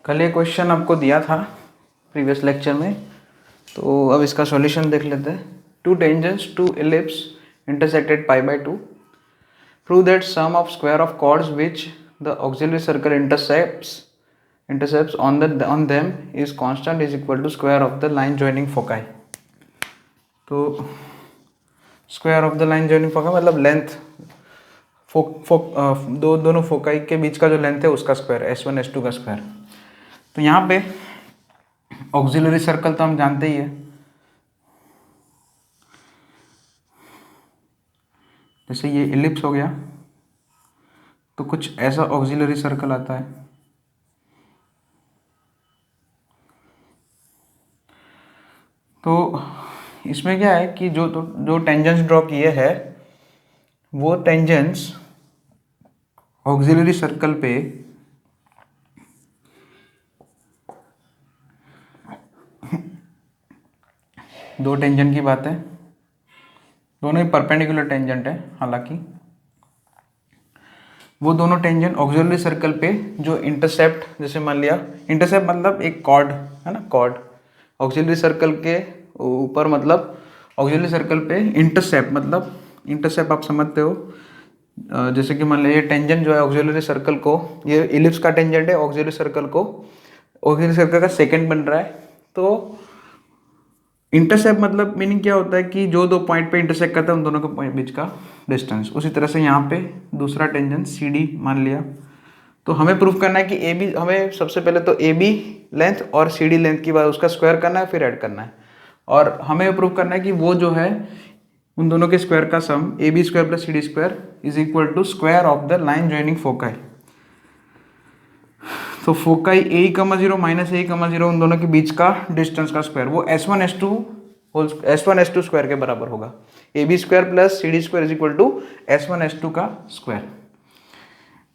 कल ये क्वेश्चन आपको दिया था प्रीवियस लेक्चर में, तो अब इसका सॉल्यूशन देख लेते हैं। Two tangents to ellipse intersected pi by 2, prove that sum of square of chords which the auxiliary circle intercepts on them is constant is equal to square of the line joining foci. तो square of the line joining foci मतलब length दोनों foci के बीच का जो length है उसका square, S1 S2 का स्क्वायर। तो यहाँ पे ऑक्सिलरी सर्कल तो हम जानते ही है, जैसे ये इलिप्स हो गया तो कुछ ऐसा ऑक्सिलरी सर्कल आता है। तो इसमें क्या है कि जो टेंजेंट्स ड्रॉ किए हैं वो टेंजेंट्स ऑक्सिलरी सर्कल पे दो टेंजेंट की बात है, दोनों ही परपेंडिकुलर टेंजेंट है। हालांकि वो दोनों टेंजेंट ऑक्सिलरी सर्कल पे जो इंटरसेप्ट, जैसे मान लिया इंटरसेप्ट मतलब एक कॉर्ड है ना, कॉर्ड ऑक्सिलरी सर्कल के ऊपर, मतलब ऑक्सिलरी सर्कल पे इंटरसेप्ट मतलब इंटरसेप्ट आप समझते हो। जैसे कि मान लिया ये टेंजेंट जो है ऑक्सिलरी सर्कल को, ये इलिप्स का टेंजेंट है ऑक्सिलरी सर्कल को, ऑक्सिलरी सर्कल का सेकंड बन रहा है। तो इंटरसेप्ट मतलब मीनिंग क्या होता है कि जो दो पॉइंट पे इंटरसेक्ट करता है उन दोनों के बीच का डिस्टेंस। उसी तरह से यहाँ पे दूसरा टेंजेंट CD मान लिया, तो हमें प्रूफ करना है कि AB, हमें सबसे पहले तो AB लेंथ और CD लेंथ की बात उसका स्क्वायर करना है, फिर ऐड करना है। और हमें प्रूफ करना है कि वो जो है उन दोनों के स्क्वायर का sum AB square plus CD square is equal to square of the line joining foci. तो फोकाई A,0 माइनस A,0 उन दोनों के बीच का डिस्टेंस का स्क्वायर वो S1 S2 स्क्वायर के बराबर होगा। AB square plus CD square is equal to S1 S2 का square,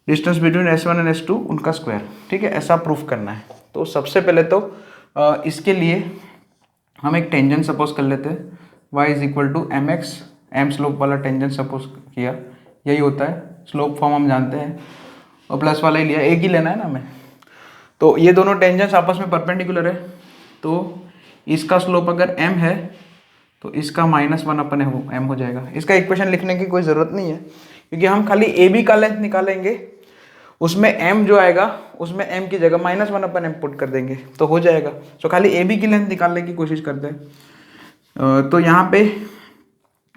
distance between S1 and S2 उनका स्क्वायर। ठीक है, ऐसा प्रूफ करना है। तो सबसे पहले तो इसके लिए हम एक टेंजेंट सपोज कर लेते हैं, y is equal to mx, m slope वाला टेंजेंट सपोज किया, यही होता है, स्लोप फॉर्म हम जानते हैं, और प्लस वाला ही लिया, एक ही लेना है ना हमें। तो ये दोनों टेंजेंट्स आपस में परपेंडिकुलर है, तो इसका स्लोप अगर m है तो इसका -1/m हो जाएगा। इसका इक्वेशन लिखने की कोई ज़रूरत नहीं है, क्योंकि हम खाली AB का लेंथ निकालेंगे, उसमें m जो आएगा उसमें m की जगह -1/m पुट कर देंगे तो हो जाएगा। तो खाली AB की लेंथ निकालने की कोशिश करते हैं। तो यहाँ पे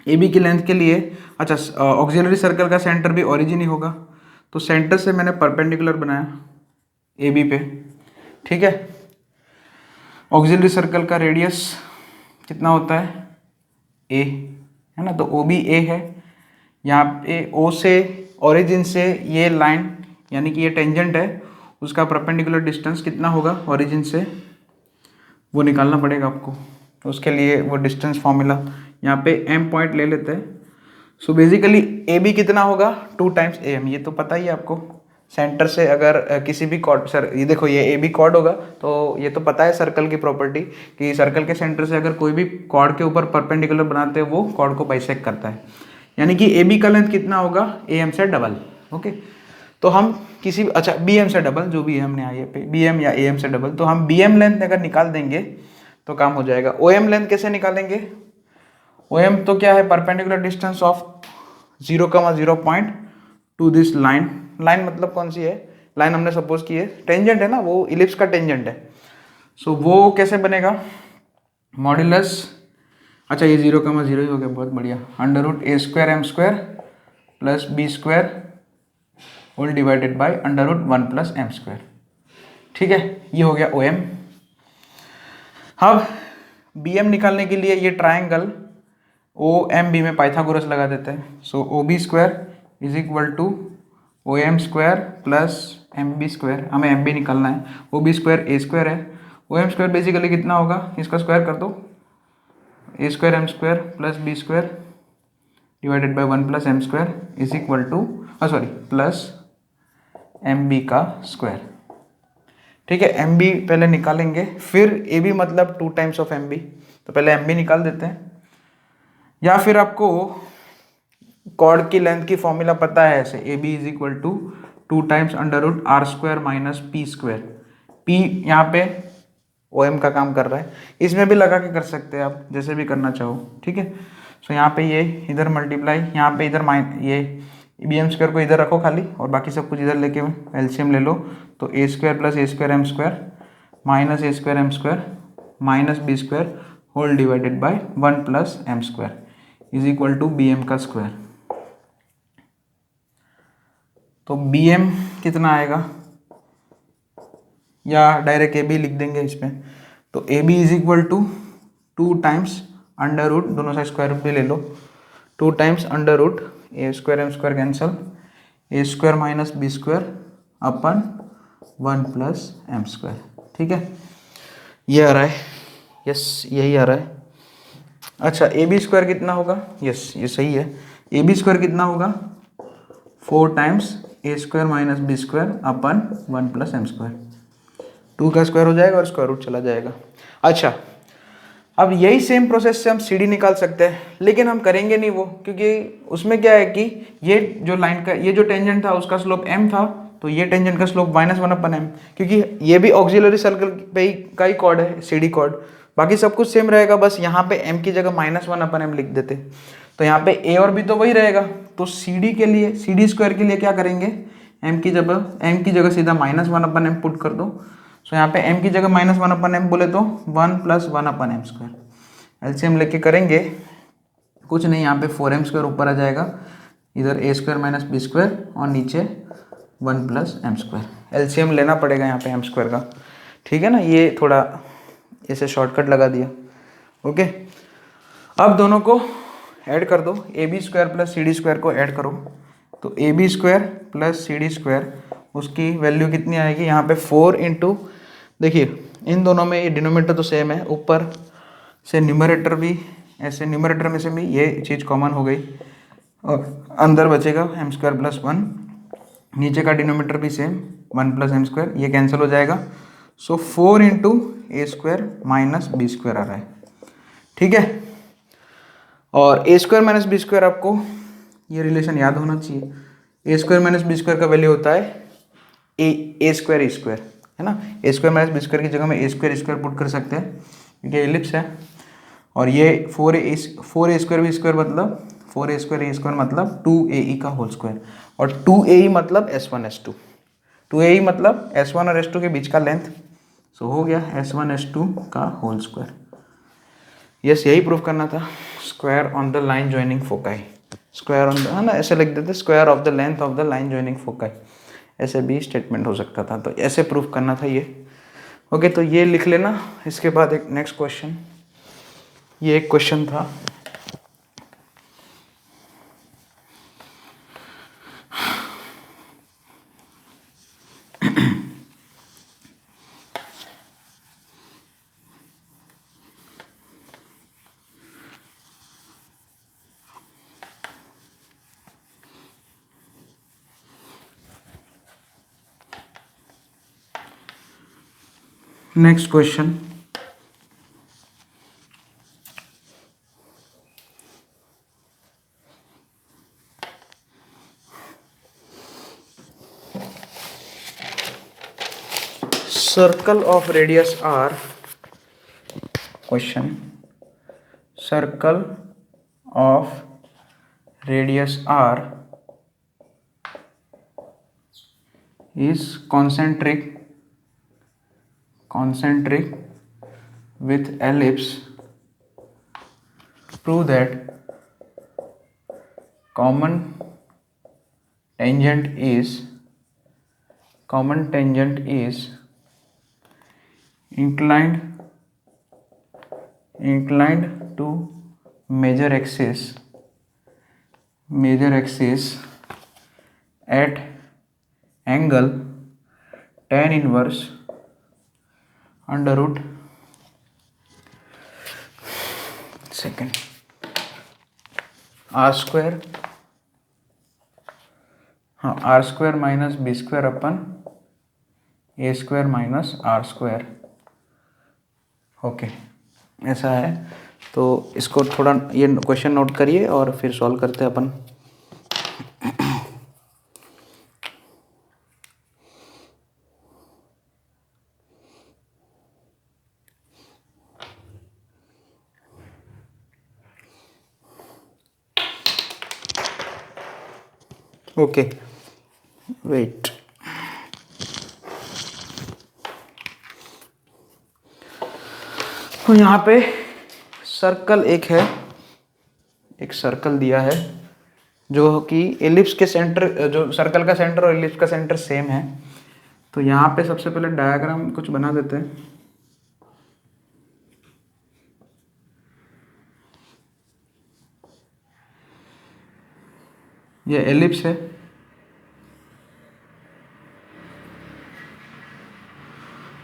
AB की लेंथ के लिए, अच्छा, ऑक्सिलरी सर्कल का सेंटर भी ओरिजिन ही होगा, तो सेंटर से मैंने परपेंडिकुलर बनाया AB पे। ठीक है, ऑक्सिलरी सर्कल का रेडियस कितना होता है A, है ना, तो OB A है। यहाँ पे O से, ओरिजिन से ये लाइन यानी कि ये टेंजेंट है, उसका परपेंडिकुलर डिस्टेंस कितना होगा ओरिजिन से, वो निकालना पड़ेगा आपको। तो उसके लिए वो डिस्टेंस फॉर्मूला यहाँ पे m पॉइंट ले लेते हैं। सो बेसिकली AB कितना होगा 2 टाइम्स AM, ये तो पता ही है आपको। सेंटर से अगर किसी भी कॉर्ड, सर ये देखो ये AB कॉर्ड होगा, तो ये तो पता है सर्कल की प्रॉपर्टी कि सर्कल के सेंटर से अगर कोई भी कॉर्ड के ऊपर परपेंडिकुलर बनाते हैं वो कॉर्ड को बाइसेक्ट करता है, यानी कि AB का लेंथ कितना होगा AM से डबल। ओके, तो हम किसी, अच्छा BM से डबल, जो भी है हमने आगे पे BM या AM से डबल, तो हम BM लेंथ अगर निकाल देंगे तो काम हो जाएगा। OM लेंथ कैसे निकालेंगे? OM तो क्या है, perpendicular distance of 0,0 point two this line. Line मतलब कौन सी है, लाइन हमने सपोज की है टेंजेंट है ना, वो इलिप्स का टेंजेंट है। सो वो कैसे बनेगा, मॉड्यूलस, अच्छा ये 0,0 ही हो गया, बहुत बढ़िया, √A²m² plus B² whole divided by √1 plus m²। ठीक है, ये हो गया OM। अब BM निकालने के लिए ये ट्रायंगल OMB में पाइथागोरस लगा देते हैं। So OB² is equal to OM² plus MB², हमें MB निकालना है, OB² A² है, OM² बेसिकली कितना होगा, इसका स्क्वायर कर दो, A²m² plus B² divided by 1 plus m² is equal to, plus MB का स्क्वायर। ठीक है, MB पहले निकालेंगे, फिर AB मतलब 2 टाइम्स ऑफ MB, तो पहले MB निकाल देते हैं। या फिर आपको कॉर्ड की लेंथ की फॉर्मूला पता है ऐसे, AB is equal to 2 times √R² minus P²। P यहाँ पे ओ एम का काम कर रहा है, इसमें भी लगा के कर सकते हैं आप, जैसे भी करना चाहो, ठीक है। सो यहाँ पे ये इधर मल्टीप्लाई, यहाँ पे इधर ये बी एम स्क्वायर को इधर रखो खाली, और बाकी सब कुछ इधर लेके एलसीएम ले लो, तो a square plus a square M square minus a square M square minus B square whole divided by 1 plus M square is equal to b m का स्क्वायर। तो बी एम कितना आएगा, या डायरेक्ट ए बी लिख देंगे इसमें, तो ए b is equal to 2 times under root, दोनों साइड स्क्वायर रूट भी ले लो, 2 times under root A square M square cancel, a square minus B square अपन 1 प्लस एम स्क्वायर, ठीक है। ये आ रहा है, यस यही आ रहा है। अच्छा ए बी स्क्वायर कितना होगा, यस ये सही है, ए बी स्क्वायर कितना होगा 4 times a square minus B square अपन 1 प्लस एम स्क्वायर, 2 का स्क्वायर हो जाएगा और स्क्वायर रूट चला जाएगा। अच्छा अब यही सेम प्रोसेस से हम सी डी निकाल सकते हैं, लेकिन हम करेंगे नहीं वो, क्योंकि उसमें क्या है कि ये जो लाइन का ये जो टेंजेंट था उसका स्लोप m था, तो ये टेंजेंट का स्लोप -1/m, क्योंकि ये भी ऑक्सिलरी सर्कल पे ही का ही कॉर्ड है, सी डी कॉर्ड, बाकी सब कुछ सेम रहेगा, बस यहाँ पे m की जगह -1/m लिख देते, तो यहाँ पे a और b तो वही रहेगा, तो सी डी के लिए, सी डी स्क्वायर के लिए क्या करेंगे, m की जगह सीधा -1/m पुट कर दो। सो यहाँ पे m की जगह -1/m बोले तो 1 प्लस 1/m स्क्वायर, एलसीएम लेके करेंगे कुछ नहीं, यहाँ पे 4m स्क्वायर ऊपर आ जाएगा, इधर a square minus B square और नीचे 1 प्लस एम स्क्वायर, एलसीएम लेना पड़ेगा यहाँ पे एम स्क्वायर का, ठीक है ना। ये थोड़ा ऐसे शॉर्टकट लगा दिया, ओके। अब दोनों को ऐड कर दो, A B square plus C D square को ऐड करो, तो ए B square plus C D square उसकी वैल्यू कितनी आएगी, यहाँ पे 4 इंटू, देखिए इन दोनों में ये डिनोमिनेटर तो सेम है, ऊपर से न्यूमरेटर भी ऐसे, न्यूमरेटर में से भी ये चीज़ कॉमन हो गई और अंदर बचेगा एम स्क्वायर प्लस 1, नीचे का डिनोमिनेटर भी सेम 1 प्लस एम स्क्वायर, ये कैंसिल हो जाएगा। सो 4 इंटू ए स्क्वायर माइनस बी स्क्वायर आ रहा है, ठीक है। और ए स्क्वायर माइनस बी स्क्वायर आपको ये रिलेशन याद होना चाहिए, ए स्क्वायर माइनस बी स्क्वायर का वैल्यू होता है ए स्क्वायर ई स्क्वायर, है ना। ए स्क्वायर माइनस बी स्क्वायर की जगह में ए स्क्वायर पुट कर सकते हैं, क्योंकि एलिप्स है, और ये 4a स्क्वायर बी स्क्वायर मतलब 4a स्क्वायर ए स्क्वायर मतलब 2ae का होल स्क्वायर, और 2ae मतलब s1 s2, 2ae मतलब s1 और s2 के बीच का लेंथ, सो हो गया s1 s2 का होल स्क्वायर। यस यही प्रूफ करना था, square on the line joining foci, square on the, है ना, ऐसे लिख देते square of the length of the line joining foci, ऐसे भी स्टेटमेंट हो सकता था, तो ऐसे प्रूफ करना था ये, ओके। तो ये लिख लेना, इसके बाद एक नेक्स्ट क्वेश्चन, ये एक क्वेश्चन था, next question, circle of radius r, question, circle of radius r is concentric with ellipse, prove that common tangent is inclined to major axis at angle tan inverse under root second r square, हाँ r square minus B square अपन a square minus are square, okay ऐसा है। तो इसको थोड़ा ये question note करिए और फिर सॉल्व करते हैं अपन। ओके वेट, तो यहाँ पे सर्कल एक है, एक सर्कल दिया है जो कि एलिप्स के सेंटर, जो सर्कल का सेंटर और एलिप्स का सेंटर सेम है। तो यहाँ पे सबसे पहले डायग्राम कुछ बना देते हैं। ये एलिप्स है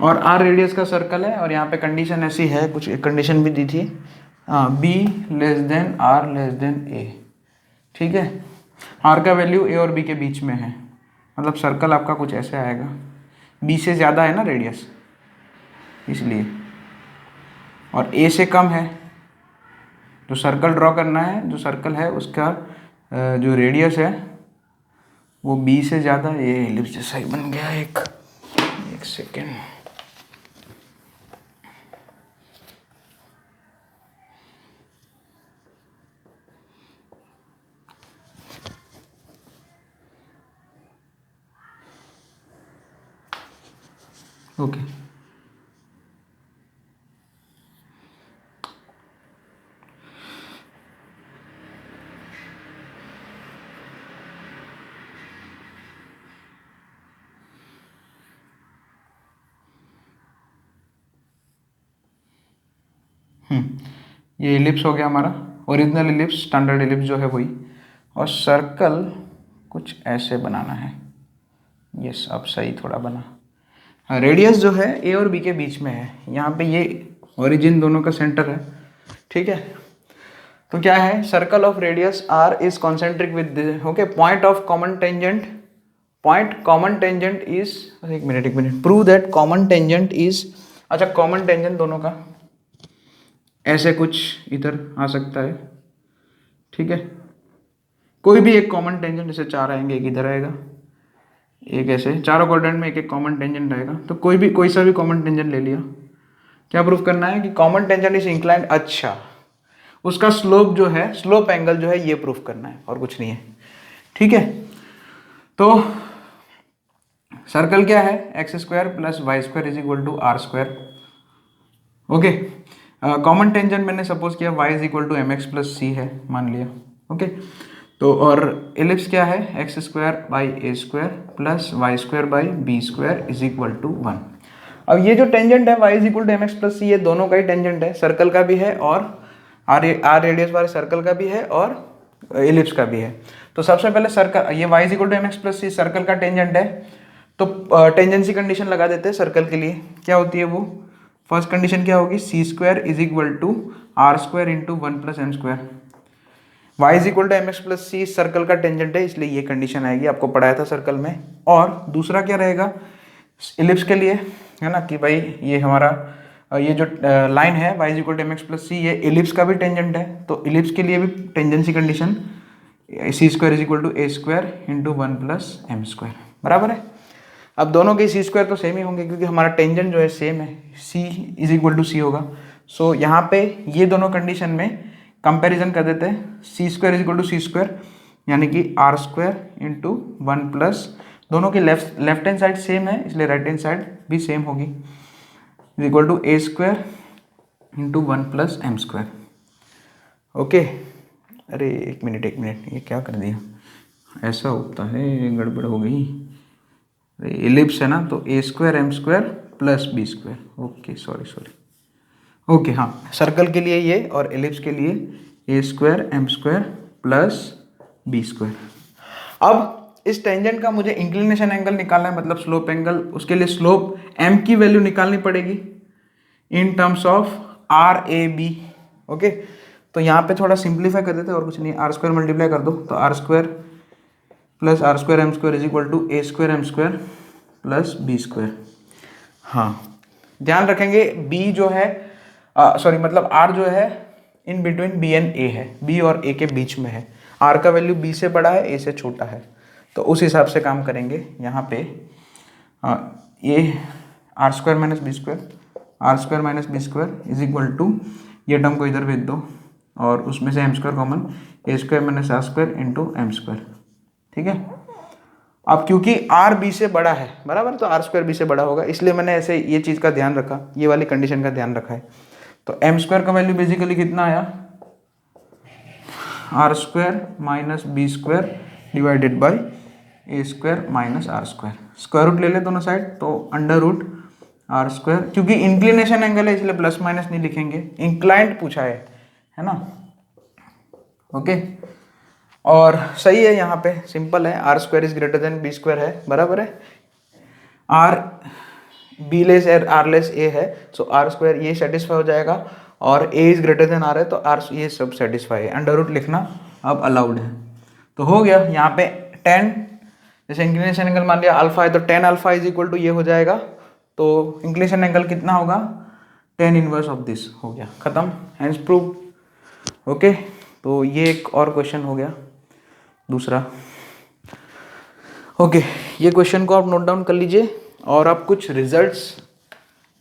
और आर रेडियस का सर्कल है, और यहाँ पे कंडीशन ऐसी है, कुछ एक कंडीशन भी दी थी, b less than r less than a. ठीक है, आर का वैल्यू ए और बी के बीच में है, मतलब सर्कल आपका कुछ ऐसे आएगा, बी से ज़्यादा है ना रेडियस इसलिए, और ए से कम है। जो सर्कल ड्रॉ करना है, जो सर्कल है उसका जो रेडियस है वो बी से ज़्यादा, ये एलिप्स जैसा ही बन गया। एक सेकेंड, ओके ये एलिप्स हो गया हमारा, ओरिजिनल एलिप्स, स्टैंडर्ड एलिप्स जो है वही, और सर्कल कुछ ऐसे बनाना है। यस, अब सही थोड़ा बना। हाँ, रेडियस जो है ए और बी के बीच में है, यहाँ पे ये ओरिजिन दोनों का सेंटर है। ठीक है, तो क्या है, circle of radius r is concentric with, okay, point of common tangent, point common tangent is, एक minute, prove that common tangent is, अच्छा कॉमन टेंजेंट दोनों का ऐसे कुछ इधर आ सकता है। ठीक है, कोई भी एक कॉमन टेंजेंट, जैसे 4 आएंगे, एक इधर आएगा, एक ऐसे, चारों क्वाड्रेंट में एक एक कॉमन टेंजेंट आएगा, तो कोई सा भी कॉमन टेंजेंट ले लिया। क्या प्रूफ करना है कि कॉमन टेंजेंट इज इंक्लाइंड, अच्छा उसका स्लोप जो है, स्लोप एंगल जो है, ये प्रूफ करना है और कुछ नहीं है। ठीक है, तो सर्कल क्या है, x square plus Y square is equal to r square. Okay, common tangent मैंने सपोज किया y is equal to M x plus c है, मान लिया। ओके, तो और एलिप्स क्या है, x square by A square plus Y square by b square is equal to 1। अब ये जो टेंजेंट है y is equal to M x plus c, ये दोनों का ही टेंजेंट है, सर्कल का भी है और आर रेडियस वाले सर्कल का भी है और एलिप्स का भी है। तो सबसे पहले सर्कल, ये y is equal to M x plus C circle का टेंजेंट है, तो टेंजेंसी कंडीशन लगा देते हैं सर्कल के लिए। क्या होती है वो, फर्स्ट कंडीशन क्या होगी, c square is equal to r square into 1 plus M square. Y is equal to M x plus C circle का टेंजेंट है, इसलिए ये कंडीशन आएगी, आपको पढ़ाया था सर्कल में। और दूसरा क्या रहेगा इलिप्स के लिए, है ना, कि भाई ये हमारा ये जो लाइन है y is equal to M x plus c, ये इलिप्स का भी टेंजेंट है, तो इलिप्स के लिए भी tangency condition C square is equal to A square into 1 plus M square, बराबर है। अब दोनों के सी स्क्वायर तो सेम ही होंगे क्योंकि हमारा टेंजेंट जो है सेम है, सी इज इक्वल टू सी होगा। सो यहाँ पे ये दोनों कंडीशन में कंपैरिजन कर देते हैं, c square is equal to c square यानी कि आर स्क्वायर इंटू 1 प्लस, दोनों की लेफ्ट हैंड साइड सेम है इसलिए राइट हैंड साइड भी सेम होगी, is equal to A square into 1 plus M square. Okay, अरे एक मिनट ये क्या कर दिया, ऐसा होता है, गड़बड़ हो गई। एलिप्स है ना, तो a square M square plus B square, okay sorry okay, हाँ सर्कल के लिए ये और एलिप्स के लिए a square M square plus B square. अब इस टेंजेंट का मुझे इंक्लिनेशन एंगल निकालना है, मतलब स्लोप एंगल, उसके लिए स्लोप एम की वैल्यू निकालनी पड़ेगी in terms of R A B. Okay, तो यहाँ पे थोड़ा सिंप्लीफाई कर देते हैं और कुछ नहीं, आर स्क्वायर मल्टीप्लाई कर दो तो R square plus R square M square is equal to A square M square plus B square. हाँ, ध्यान रखेंगे बी जो है सॉरी मतलब आर जो है इन बिटवीन बी एंड ए है, बी और ए के बीच में है, आर का वैल्यू बी से बड़ा है ए से छोटा है, तो उस हिसाब से काम करेंगे। यहाँ पे ये R square minus B square, R square minus B square is equal to, ये टर्म को इधर भेज दो और उसमें से M square common, A square minus are square into M square. ठीक है, अब क्योंकि आर बी से बड़ा है बराबर, तो आर स्क्वायर बी से बड़ा होगा, इसलिए मैंने ऐसे ये चीज़ का ध्यान रखा, ये वाली कंडीशन का ध्यान रखा है। तो एम स्क्वायर का वैल्यू बेसिकली कितना आया, R square minus B square divided by A square minus are square. Square root ले ले दोनों साइड, तो अंडर रूट आर स्क्वायर, क्योंकि इंक्लिनेशन एंगल है इसलिए प्लस माइनस नहीं लिखेंगे, इंक्लाइंड पूछा है ना। ओके, और सही है, यहाँ पे सिंपल है, r square is greater than b square है, बराबर है। R b less r less a है, सो आर स्क्वायर ये सेटिस्फाई हो जाएगा, और a is greater than r है तो आर ये सब सेटिस्फाई है। अंडर रूट लिखना अब अलाउड है। तो हो गया यहाँ पे 10, जैसे इंक्लिनेशन एंगल मान लिया अल्फा है तो 10 अल्फा इज इक्वल टू ये हो जाएगा, तो इंक्लिनेशन एंगल कितना होगा, 10 इनवर्स ऑफ दिस, हो गया खत्म, हैंस प्रूव। ओके, तो ये एक और क्वेश्चन हो गया दूसरा। ओके, ये क्वेश्चन को आप नोट डाउन कर लीजिए, और आप कुछ रिजल्ट्स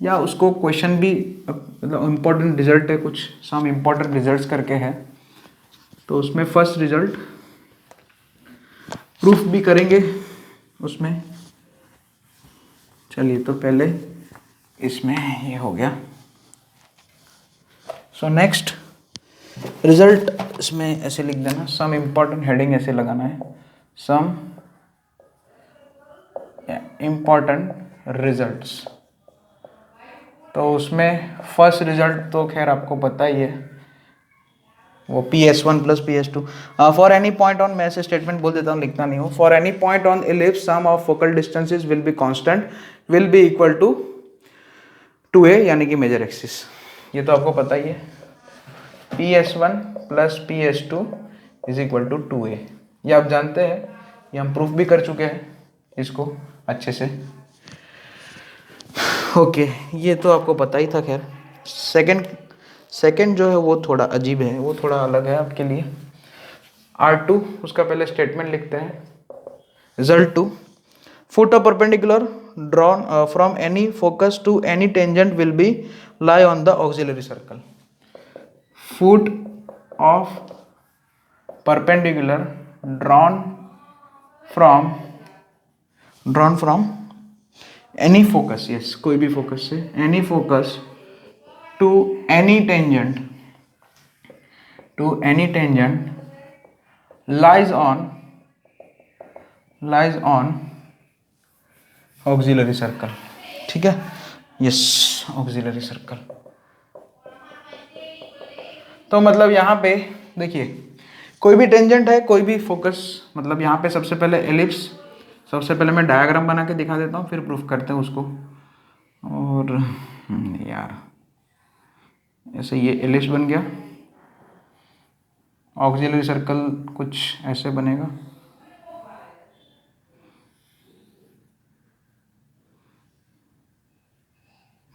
या उसको क्वेश्चन भी मतलब इम्पोर्टेंट रिजल्ट है, कुछ सम इम्पोर्टेंट रिजल्ट्स करके है, तो उसमें फर्स्ट रिजल्ट प्रूफ भी करेंगे उसमें। चलिए, तो पहले इसमें ये हो गया। सो नेक्स्ट रिजल्ट, इसमें ऐसे लिख देना, सम इम्पोर्टेंट हेडिंग ऐसे लगाना है, सम इम्पोर्टेंट रिजल्ट्स। तो उसमें फर्स्ट रिजल्ट तो खैर आपको पता ही है, वो PS1 plus PS2 for any point on, मैं ऐसे स्टेटमेंट बोल देता हूँ, लिखना नहीं हो, for any point on ellipse sum of focal distances will be constant will be equal to 2a, यानी कि मेजर एक्सिस, ये तो आपको पता ही है, PS1 plus PS2 is equal to 2a, ये आप जानते हैं, ये हम प्रूफ भी कर चुके हैं इसको अच्छे से। ओके, ये तो आपको पता ही था। खैर सेकंड जो है वो थोड़ा अजीब है, वो थोड़ा अलग है आपके लिए। R2 उसका पहले स्टेटमेंट लिखते हैं, result 2, foot of perpendicular drawn from any focus to any tangent will be lie on the auxiliary circle. Foot of perpendicular drawn from any focus, yes, कोई भी फोकस से, any focus to any tangent lies on auxiliary circle, ठीक है, yes, auxiliary circle. तो मतलब यहाँ पे देखिए, कोई भी टेंजेंट है, कोई भी फोकस, मतलब यहाँ पे सबसे पहले एलिप्स, सबसे पहले मैं डायग्राम बना के दिखा देता हूँ, फिर प्रूफ करते हैं उसको। और यार ऐसे ये एलिप्स बन गया, ऑक्सिलरी सर्कल कुछ ऐसे बनेगा,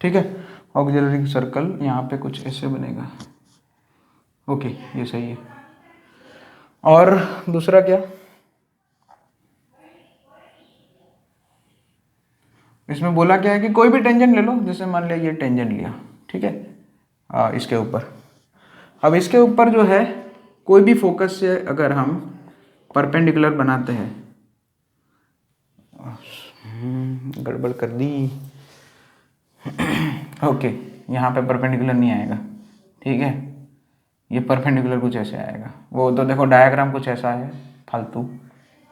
ठीक है, ऑक्सिलरी सर्कल यहाँ पे कुछ ऐसे बनेगा। ओके, ये सही है। और दूसरा क्या, इसमें बोला क्या है कि कोई भी टेंजेंट ले लो, जैसे मान लिया ये टेंजेंट लिया, ठीक है, इसके ऊपर, अब इसके ऊपर जो है कोई भी फोकस से अगर हम परपेंडिकुलर बनाते हैं, गड़बड़ कर दी, ओके, यहाँ पे परपेंडिकुलर नहीं आएगा, ठीक है, ये परपेंडिकुलर कुछ ऐसे आएगा, वो तो देखो डायग्राम कुछ ऐसा है फालतू,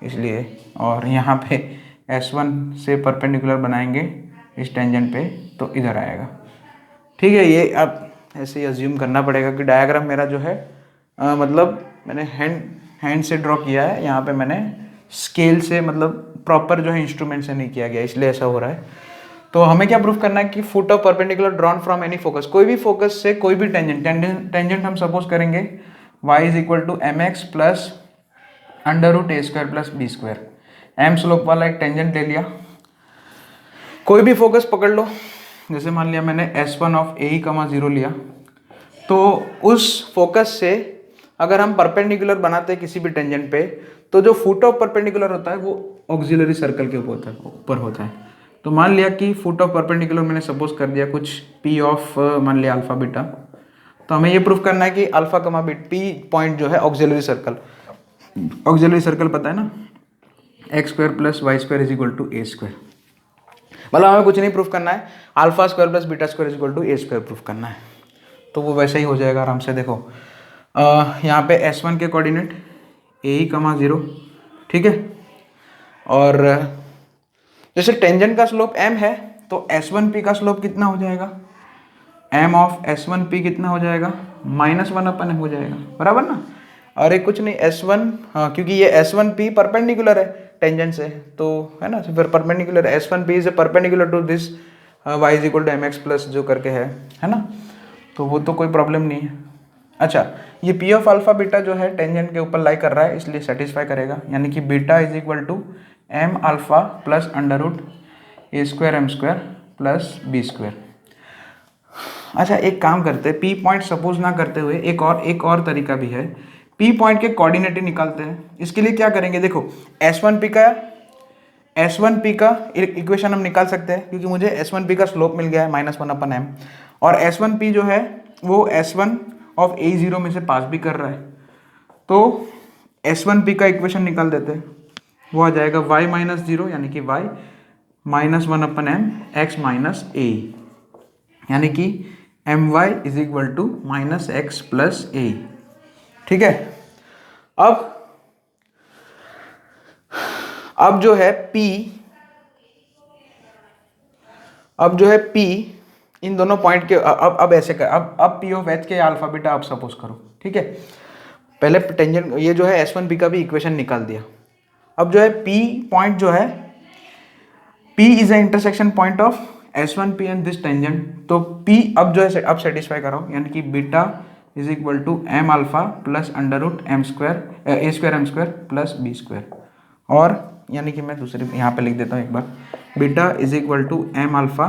इसलिए, और यहाँ पे S1 से परपेंडिकुलर बनाएंगे इस टेंजेंट पे तो इधर आएगा, ठीक है। ये अब ऐसे ही अज्यूम करना पड़ेगा कि डायग्राम मेरा जो है मतलब मैंने हैंड से ड्रॉ किया है, यहाँ पे मैंने स्केल से, मतलब प्रॉपर जो है इंस्ट्रूमेंट से नहीं किया गया, इसलिए ऐसा हो रहा है। तो हमें क्या प्रूफ करना है कि foot of perpendicular drawn from any focus, कोई भी फोकस से कोई भी टेंजेंट हम सपोज करेंगे y is equal to mx plus under root A square plus B square, M slope वाला एक टेंजेंट ले लिया, कोई भी फोकस पकड़ लो, जैसे मान लिया मैंने S1 ऑफ AE, लिया, तो उस फोकस से अगर हम परपेंडिकुलर बनाते हैं किसी भी टेंजेंट पे, तो जो फुट ऑफ परपेंडिकुलर होता है वो ऑक्सिलरी सर्कल के ऊपर होता है। तो मान लिया कि फुट ऑफ परपेंडिकुलर मैंने सपोज कर दिया कुछ P ऑफ मान लिया अल्फा बीटा, तो हमें ये प्रूफ करना है कि अल्फा कमा बीट P पॉइंट जो है ऑक्सिलरी सर्कल पता है ना, X square plus Y square is equal to A square. मतलब हमें कुछ नहीं प्रूफ करना है, alpha square plus beta square is equal to A square proof करना है, तो वो वैसे ही हो जाएगा आराम से। देखो यहाँ पे S1 के कोऑर्डिनेट AE, 0, ठीक है। और जैसे टेंजेंट का स्लोप m है तो S1P का स्लोप कितना हो जाएगा, m ऑफ S1P कितना हो जाएगा, -1/m हो जाएगा, बराबर ना। और एक कुछ नहीं S1, हाँ क्योंकि ये S1P परपेंडिकुलर है टेंजेंट से, तो है ना, फिर perpendicular S1P is perpendicular to this y is equal to mx plus जो करके है ना, तो वो तो कोई प्रॉब्लम नहीं है। अच्छा, ये P ऑफ अल्फा बीटा जो है टेंजेंट के ऊपर लाई कर रहा है, इसलिए सेटिस्फाई करेगा, यानी कि beta is equal to m alpha plus √a² m² plus b²। अच्छा, एक काम करते हैं, P पॉइंट सपोज ना करते हुए एक और तरीका भी है, P पॉइंट के कोऑर्डिनेट ही निकालते हैं। इसके लिए क्या करेंगे, देखो S1P का इक्वेशन हम निकाल सकते हैं, क्योंकि मुझे S1P का स्लोप मिल गया है -1/m, और S1P जो है वो S1 ऑफ A0 में से पास भी कर रहा है, तो S1P का इक्वेशन निकाल देते हैं, वो आ जाएगा y-0 यानी कि y -1/m x minus a, यानी कि my is equal to -x plus a, ठीक है। अब जो है P इन दोनों पॉइंट के, अब ऐसे कर, अब P ऑफ H के अल्फा बीटा आप सपोज करो, ठीक है। पहले टेंजेंट ये जो है S1P का भी इक्वेशन निकाल दिया। अब जो है P पॉइंट जो है, P is a intersection point of S1P and this tangent, तो P अब जो है अब सेटिस्फाई करो, यानी कि beta is equal to m alpha plus √a² m² plus b², और यानी कि मैं दूसरे यहाँ पे लिख देता हूँ एक बार, beta is equal to m alpha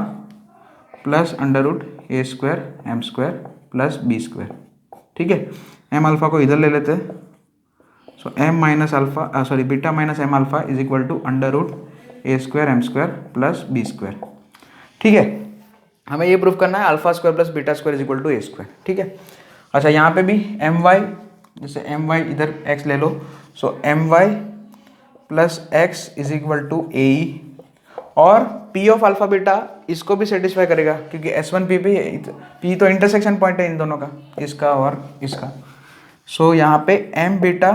plus √a² m² plus b², ठीक है। m अल्फा को इधर ले लेते हैं, so beta minus m alpha is equal to √a² m² plus b², ठीक है। हमें ये प्रूफ करना है alpha square plus beta square is equal to a², ठीक है। अच्छा, यहाँ पे भी my, जैसे my इधर x ले लो, so my plus x is equal to ae, और P ऑफ अल्फा बीटा इसको भी सेटिस्फाई करेगा, क्योंकि S1P P तो इंटरसेक्शन पॉइंट है इन दोनों का, इसका और इसका, सो यहाँ पे m beta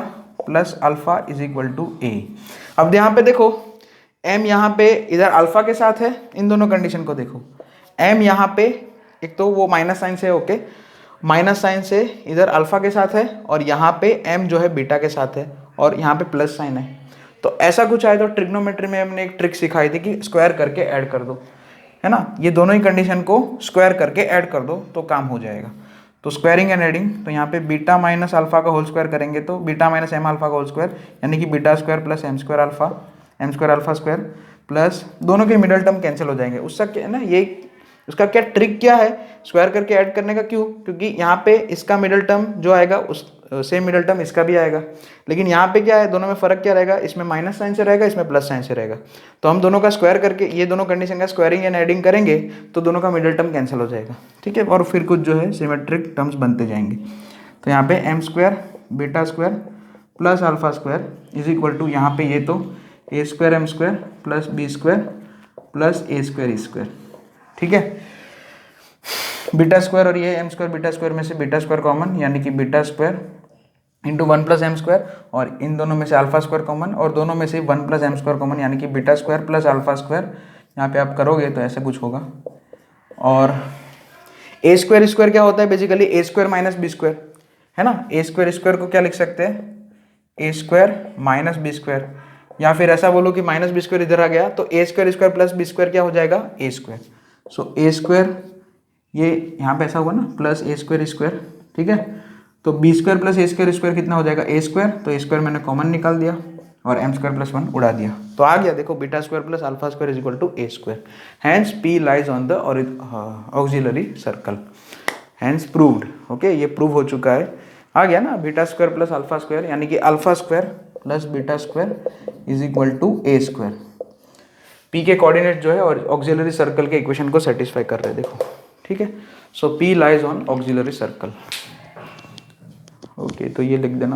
plus alpha is equal to a। अब यहाँ पे देखो m यहाँ पे इधर अल्फा के साथ है, इन दोनों कंडीशन को देखो, m यहाँ पे एक तो वो माइनस साइन से, ओके, माइनस साइन से इधर अल्फा के साथ है, और यहाँ पे m जो है बीटा के साथ है, और यहाँ पे प्लस साइन है। तो ऐसा कुछ आए तो ट्रिग्नोमेट्री में हमने एक ट्रिक सिखाई थी कि स्क्वायर करके ऐड कर दो, है ना, ये दोनों ही कंडीशन को स्क्वायर करके ऐड कर दो तो काम हो जाएगा। तो स्क्वायरिंग एंड एडिंग, तो यहाँ पे बीटा माइनस अल्फा का होल स्क्वायर करेंगे तो बीटा माइनस m अल्फा का होल स्क्वायर, यानी कि beta square plus m² alpha square plus दोनों के मिडल टर्म कैंसिल हो जाएंगे। उसका क्या है ना, ये उसका क्या ट्रिक क्या है स्क्वायर करके ऐड करने का, क्यों, क्योंकि यहाँ पे इसका मिडल टर्म जो आएगा उस सेम मिडल टर्म इसका भी आएगा, लेकिन यहाँ पे क्या है, दोनों में फर्क क्या रहेगा, इसमें माइनस साइन से रहेगा, इसमें प्लस साइन से रहेगा। तो हम दोनों का स्क्वायर करके ये दोनों कंडीशन का स्क्वायरिंग एंड एडिंग करेंगे तो दोनों का मिडल टर्म कैंसिल हो जाएगा, ठीक है, और फिर कुछ जो है सिमेट्रिक टर्म्स बनते जाएंगे। तो यहाँ पे m² beta square plus alpha square is equal to, यहाँ पे ये तो a² m² plus b² plus a², ठीक है। बीटा स्क्वायर और ये m² बीटा स्क्वायर में से बीटा स्क्वायर कॉमन, यानी कि beta square into 1 plus m², और इन दोनों में से अल्फा स्क्वायर कॉमन, और दोनों में से 1 प्लस m² कॉमन, यानी कि beta square plus alpha square. यहाँ पे आप करोगे तो ऐसे कुछ होगा, और a² क्या होता है, बेसिकली a² माइनस b², है ना। a² को क्या लिख सकते हैं, a² माइनस b², या फिर ऐसा बोलो कि माइनस b² इधर आ गया तो a² प्लस b² क्या हो जाएगा, a²। सो a², ये यहाँ पे ऐसा हुआ ना, प्लस a², ठीक है। तो b² प्लस a² कितना हो जाएगा, a², तो a² मैंने कॉमन निकाल दिया और m² प्लस 1 उड़ा दिया, तो आ गया देखो beta square plus alpha square is equal to a²। Hence p lies on the auxiliary circle, hence proved, okay, ये प्रूव हो चुका है, आ गया ना, beta square plus alpha square, यानी कि alpha square plus beta square is equal to a²। p के कोऑर्डिनेट जो है और ऑक्सिलरी सर्कल के इक्वेशन को सेटिस्फाई कर रहे हैं, देखो, ठीक है। So p lies on auxiliary circle, okay, तो ये लिख देना।